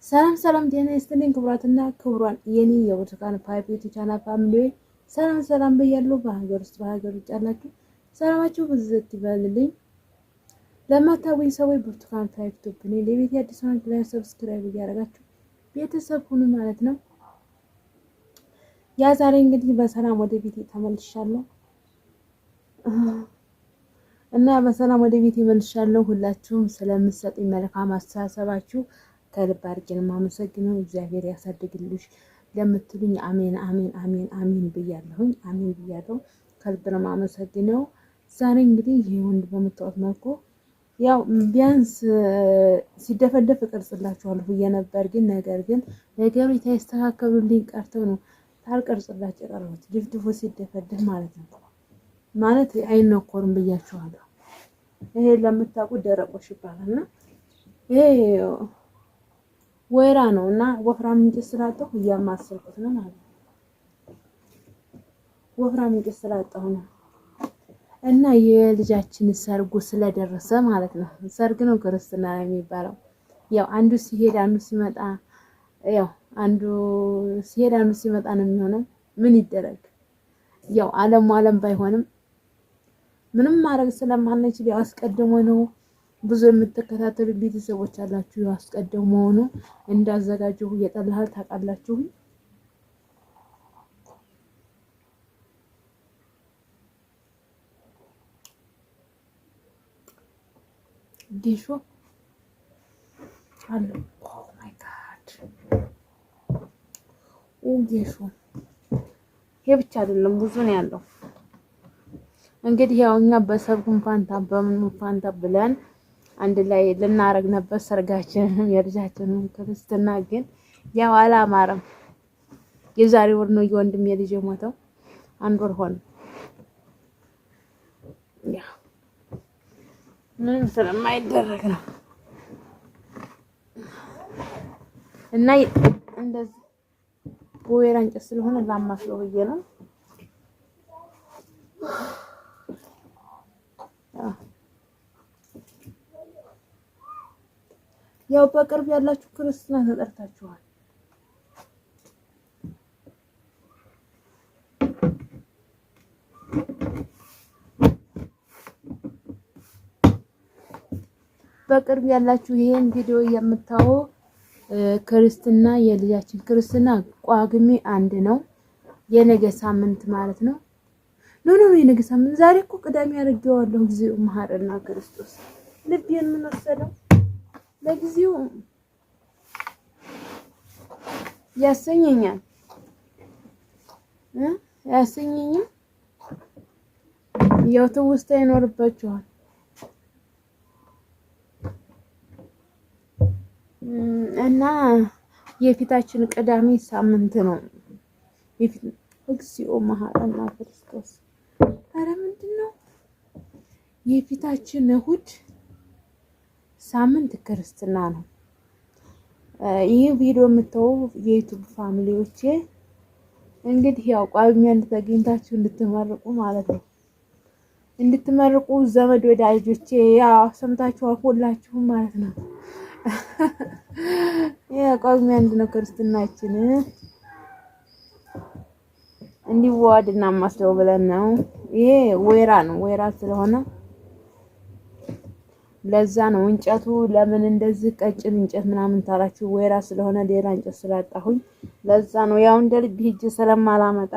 ሰላም ሰላም ጤና ይስጥልኝ ክቡራትና ክቡራን የኔ የብርቱካን ፓይፕ ቻናል ፋሚሊ ሰላም ሰላም በያለሁ። በሀገር ውስጥ በሀገር ውጭ ያላችሁ ሰላማችሁ ብዝት ይበልልኝ። ለማታውቁኝ ሰዎች ብርቱካን ፓይፕ ቶፕ ነኝ። ለቤት አዲስ ሆናችሁ ላይ ሰብስክራይብ እያደረጋችሁ ቤተሰብ ሁኑ ማለት ነው። ያ ዛሬ እንግዲህ በሰላም ወደ ቤቴ ተመልሻለሁ እና በሰላም ወደ ቤቴ ተመልሻለሁ። ሁላችሁም ስለምትሰጡኝ መልካም አስተሳሰባችሁ ከልብ አድርጌ ነው የማመሰግነው። እግዚአብሔር ያሳድግልሽ ለምትሉኝ አሜን አሜን አሜን አሜን ብያለሁኝ። አሜን ብያለሁ። ከልብ ነው የማመሰግነው። ዛሬ እንግዲህ ይሄ ወንድ በመጣሁት መልኩ ያው ቢያንስ ሲደፈደፍ እቀርጽላችኋለሁ ብዬ ነበር፣ ግን ነገር ግን ነገሮች ሳይስተካከሉልኝ ቀርተው ነው ታልቀርጽላችሁ የቀረሁት። ድፍድፉ ሲደፈደፍ ማለት ነው ማለት አይነኮርም ብያችኋለሁ። ይሄ ለምታውቁ ደረቆሽ ይባላልና ይሄ ወይራ ነው እና ወፍራም እንጨት ስላጣሁ እያማሰልኩት ነው ማለት ነው። ወፍራም እንጨት ስላጣሁ ነው እና የልጃችን ሰርጉ ስለደረሰ ማለት ነው። ሰርግ ነው ክርስትና የሚባለው። ያው አንዱ ሲሄድ አንዱ ሲመጣ፣ ያው አንዱ ሲሄድ አንዱ ሲመጣ ነው የሚሆነው። ምን ይደረግ? ያው ዓለም ባይሆንም ምንም ማድረግ ስለማንችል ያው አስቀድሞ ነው። ብዙ የምትከታተሉ ቤተሰቦች አላችሁ። ያው አስቀድሞ ነው እንዳዘጋጀሁ እየጠላሃል ታውቃላችሁ። ጌሾ አለ። ኦ ማይ ጋድ! ጌሾ ይሄ ብቻ አይደለም፣ ብዙ ነው ያለው። እንግዲህ ያው እኛ በሰርጉም ፋንታ በምንም ፋንታ ብለን አንድ ላይ ልናረግ ነበር ሰርጋችንን የልጃችንን ክርስትና፣ ግን ያው አላማረም። የዛሬ ወር ነው የወንድም የልጅ ሞተው፣ አንድ ወር ሆነ። ያው ምንም ስለማይደረግ ነው እና እንደዚህ በወይራ እንጨት ስለሆነ ላማስለው ብዬ ነው። ያው በቅርብ ያላችሁ ክርስትና ተጠርታችኋል። በቅርብ ያላችሁ ይሄን ቪዲዮ የምታዩ ክርስትና የልጃችን ክርስትና ጳጉሜ 1 ነው፣ የነገ ሳምንት ማለት ነው። ኖ የነገ ሳምንት። ዛሬ እኮ ቅዳሜ አድርጌዋለሁ። ጊዜው መሐረና ክርስቶስ ልቤን ምን ወሰደው? ለጊዜው ያሰኘኛል ያሰኘኛል። ያው ትውስታ ይኖርባችኋል እና የፊታችን ቅዳሜ ሳምንት ነው። እግዚኦ መሐረና ክርስቶስ! ኧረ ምንድነው? የፊታችን እሁድ ሳምንት ክርስትና ነው። ይህ ቪዲዮ የምታዩ የዩቲዩብ ፋሚሊዎቼ እንግዲህ ያው ጳጉሜ ተገኝታችሁ እንድትመርቁ ማለት ነው። እንድትመርቁ ዘመድ ወዳጆቼ ያው ሰምታችኋል ሁላችሁም ማለት ነው። ጳጉሜ 1 ነው ክርስትናችን። እንዲዋሃድና ማስለው ብለን ነው። ይሄ ወይራ ነው። ወይራ ስለሆነ ለዛ ነው እንጨቱ። ለምን እንደዚህ ቀጭን እንጨት ምናምን ታላችሁ? ወይራ ስለሆነ ሌላ እንጨት ስላጣሁኝ ለዛ ነው። ያው እንደ ልብ ሂጅ ስለማላመጣ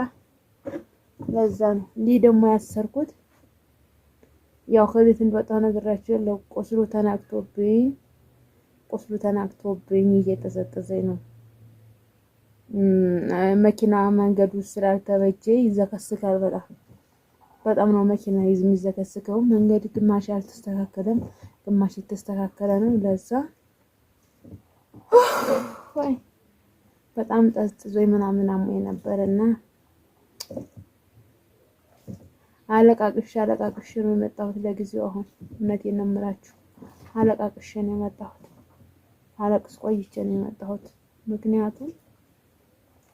ለዛ ነው። እንዲህ ደግሞ ያሰርኩት ያው ከቤት እንደወጣሁ ነግራችሁ ያለው ቁስሉ ተናክቶብኝ እየተዘጠዘኝ ነው። መኪና መንገዱ ስላልተበጀ ይዘከስካል። በጣም ነው መኪና የሚዘከስከው። መንገድ ግማሽ ያልተስተካከለም ግማሽ የተስተካከለ ነው። ለዛ ወይ በጣም ጠዝጥዞኝ ምናምን አሞኝ ነበርና አለቃቅሽ ነው የመጣሁት ለጊዜው። አሁን እውነቴን ነው የምላችሁ፣ አለቃቅሽ ነው የመጣሁት። አለቅስ ቆይቼ ነው የመጣሁት። ምክንያቱም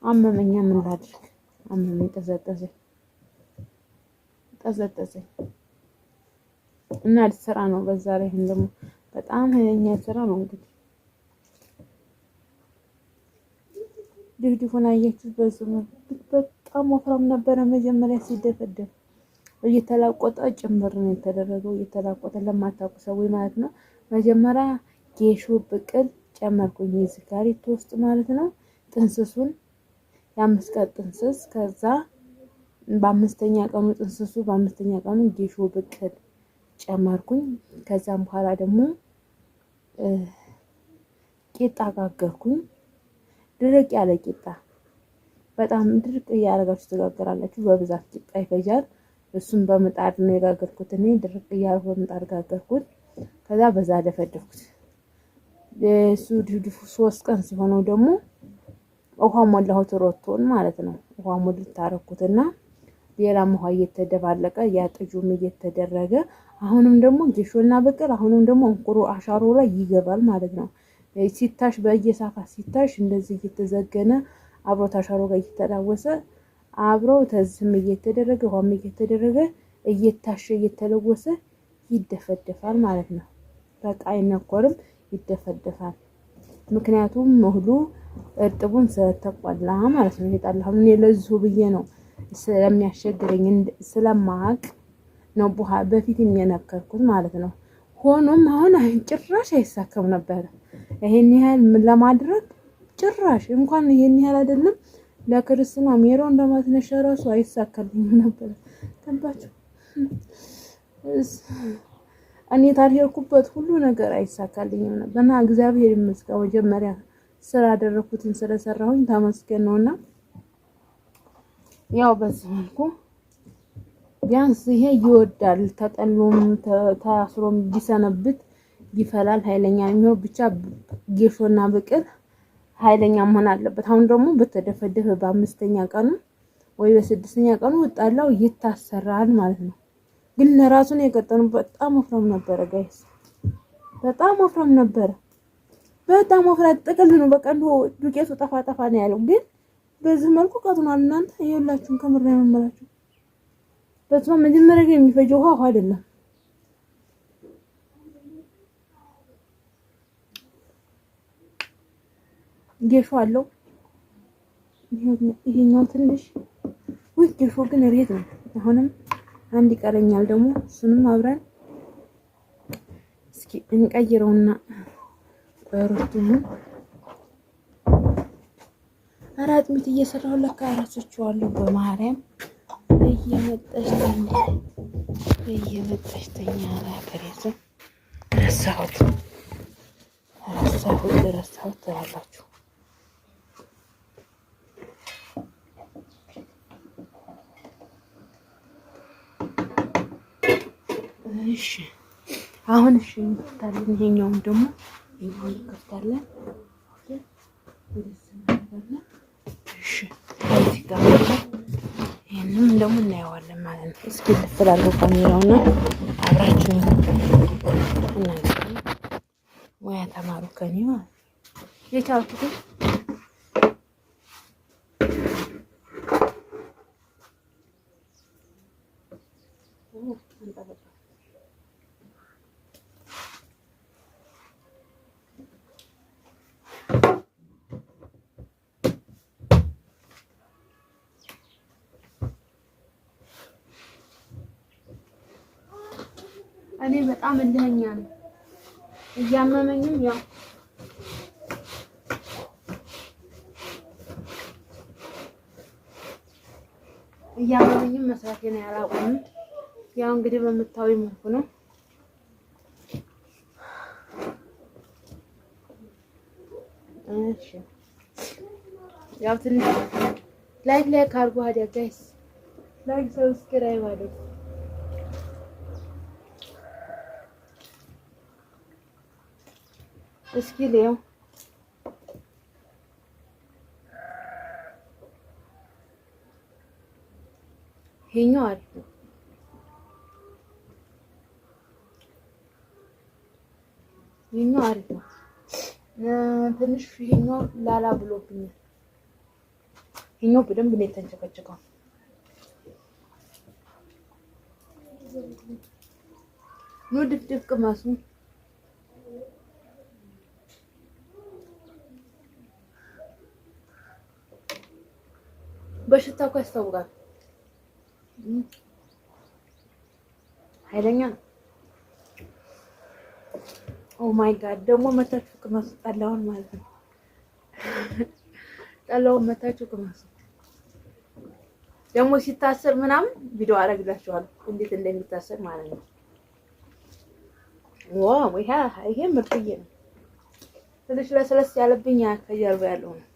አመመኝ። ምን ላድርግ? አመመኝ፣ ጠዘጠዘኝ እና ስራ ነው። በዛ ላይ ደግሞ በጣም ኃይለኛ ስራ ነው። እንግዲህ ድፍድፉን አያችሁ። በጣም ወፍራም ነበረ መጀመሪያ ሲደፈደፍ። እየተላቆጠ ጭምር ነው የተደረገው። እየተላቆጠ ለማታውቁ ሰዎች ማለት ነው። መጀመሪያ ጌሾ ብቅል ጨመርኩኝ እዚህ ጋሪቶ ውስጥ ማለት ነው። ጥንስሱን የ5 ቀን ጥንስስ፣ ከዛ በ5ኛ ቀኑ ጥንስሱ፣ በ5ኛ ቀኑ ጌሾ ብቅል ጨመርኩኝ። ከዛም በኋላ ደግሞ ቂጣ ጋገርኩኝ። ድርቅ ያለ ቂጣ፣ በጣም ድርቅ እያደረጋችሁ ትጋገራላችሁ። በብዛት ቂጣ ይፈጃል። እሱም በምጣድ ነው የጋገርኩት እኔ። ድርቅ እያደረኩ በምጣድ ጋገርኩት። ከዛ በዛ ደፈደፍኩት። እሱ ድፍድፉ 3 ቀን ሲሆነው ደግሞ ውሃ ሞላሁት፣ ሮቶን ማለት ነው። ውሃ ሞልት አደረኩትና ሌላም ውሃ እየተደባለቀ ያጥጁም እየተደረገ አሁንም ደግሞ ጌሾና ብቅል አሁንም ደግሞ እንቁሩ አሻሮ ላይ ይገባል ማለት ነው። ሲታሽ በየሳፋ ሲታሽ እንደዚህ እየተዘገነ አብሮ ታሻሮ ጋር እየተዳወሰ አብሮ ተዝም እየተደረገ ውሃም እየተደረገ እየታሸ እየተለወሰ ይደፈደፋል ማለት ነው። በቃ አይነኮርም፣ ይደፈደፋል። ምክንያቱም እህሉ እርጥቡን ስለተቆላ ማለት ነው። የጣላሁን እኔ ለዚሁ ብዬ ነው ስለሚያስቸግረኝ ስለማቅ ነው በፊት የሚነከርኩት ማለት ነው። ሆኖም አሁን ጭራሽ አይሳከም ነበር ይሄን ያህል ለማድረግ ጭራሽ እንኳን ይሄን ያህል አይደለም። ለክርስትና ሜሮን እንደማትነሻ ራሱ አይሳካልኝም ነበር። ተንባችሁ እኔ ታሪኩበት ሁሉ ነገር አይሳካልኝም ነበር እና እግዚአብሔር ይመስገን መጀመሪያ ስላደረኩትን ስለሰራሁኝ ተመስገን ነውና ያው በዚህ መልኩ ቢያንስ ይሄ ይወዳል። ተጠሎም ታስሮም ቢሰነብት ይፈላል። ኃይለኛ ነው ብቻ ጌሾና ብቅል ኃይለኛ መሆን አለበት። አሁን ደግሞ በተደፈደፈ በ5ኛ ቀኑ ወይ በ6ኛ ቀኑ ወጣላው ይታሰራል ማለት ነው። ግን ለራሱ ነው የቀጠነው። በጣም ወፍራም ነበረ ጋይስ፣ በጣም ወፍራም ነበረ። በጣም ወፍራም ጥቅል ነው። በቃ ዱቄቱ ጠፋ ነው ያለው። ግን በዚህ መልኩ ቀጥኗል። እናንተ ይኸውላችሁን ከምር ነው የምመራችሁ። በጣም መጀመሪያ ግን የሚፈጀው ውሃ አይደለም። ጌሾ አለው ይሄኛው ትንሽ ወይ ጌሾ ግን ሬት ነው። አሁንም አንድ ይቀረኛል ደግሞ እሱንም አብረን እስኪ እንቀይረውና ቆይሮቱን አራት ሚት እየሰራሁ ለካ አራሶችዋለሁ። በማርያም እየመጣች ተኛ አላቀረዘ ረሳሁት ትላላችሁ። እሺ አሁን እሺ እንከፍታለን። ይሄኛውን ደግሞ እንከፍታለን። እሺ እዚህ ጋር ይሄንን ደግሞ እናየዋለን ማለት ነው። እስኪ ልፍላሉ ካሜራውና አብራችሁ እናንተ ሙያ ተማሩ ከኔ ማለት የቻልኩት እኔ በጣም እልህኛ ነኝ። እያመመኝም ያው መስራቴን ያላቆም ያው እንግዲህ በምታዊ መልኩ ነው። እሺ ያው ትንሽ ላይክ አድርጉ ታዲያ ጋይስ፣ ላይክ ሰብስክራይብ አድርጉ። እስኪ ሌው ይሄኛው አሪፍ ነው። ይሄኛው አሪፍ ነው። ትንሽ ይሄኛው ላላ ብሎብኛል። ይሄኛው በደንብ ነው የተንጨቀጨቀው። ነው ድፍድፍ ቅማሱ በሽታው እኮ ያስታውቃል። ኃይለኛ ነው። ኦ ማይ ጋድ ደግሞ መታችሁ ቅመሱ ጠላውን ማለት ነው። ጠላውን መታችሁ ቅመሱ። ደግሞ ሲታሰር ምናምን ቪዲዮ አደርግላችኋለሁ እንዴት እንደሚታሰር ማለት ነው። ዋው ይሄ ምርጥዬ ነው። ትንሽ ለስለስ ያለብኝ ከጀርባ ያለው ነው።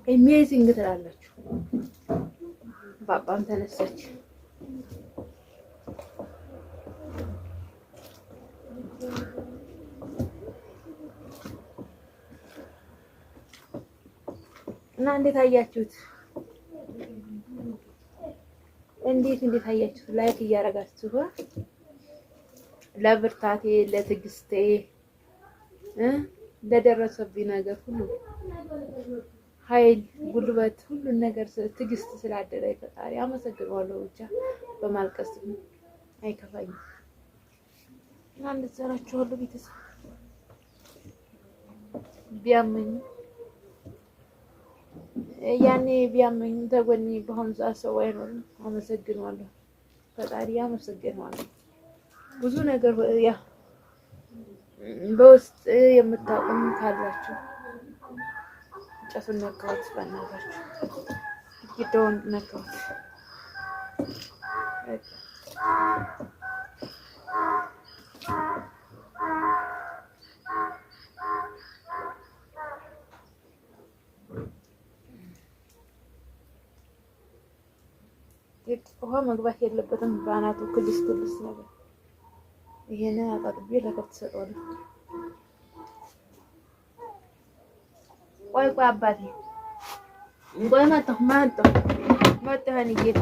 አሜዚንግ ትላላችሁ። ባባም ተነሳች። እና እንዴት አያችሁት? እንዴት አያችሁት? ላይክ እያደረጋችሁ ለብርታቴ ለትዕግስቴ ለደረሰብኝ ነገር ሁሉ ኃይል ጉልበት ሁሉን ነገር ትዕግስት ስላደረኝ ፈጣሪ አመሰግናለሁ። ብቻ በማልቀስ አይከፋኝም እና እንደዘራችኋለሁ ቤተሰብ ቢያመኝ ያኔ ቢያመኝ ተጎኔ በአሁኑ ሰዓት ሰው አይኖርም። አመሰግናለሁ ፈጣሪ አመሰግናለሁ። ብዙ ነገር ያ በውስጥ የምታውቁም ካላችሁ ጨሱን ነካሁት፣ በእናታችሁ ግድግዳውን ነካሁት። ውሃ መግባት የለበትም በአናቱ ክልስ ነገር። ይሄንን አጣጥቤ ለከብት ሰጠዋለሁ። ቆይ አባቴ ቆይ መጣሁ ጌታ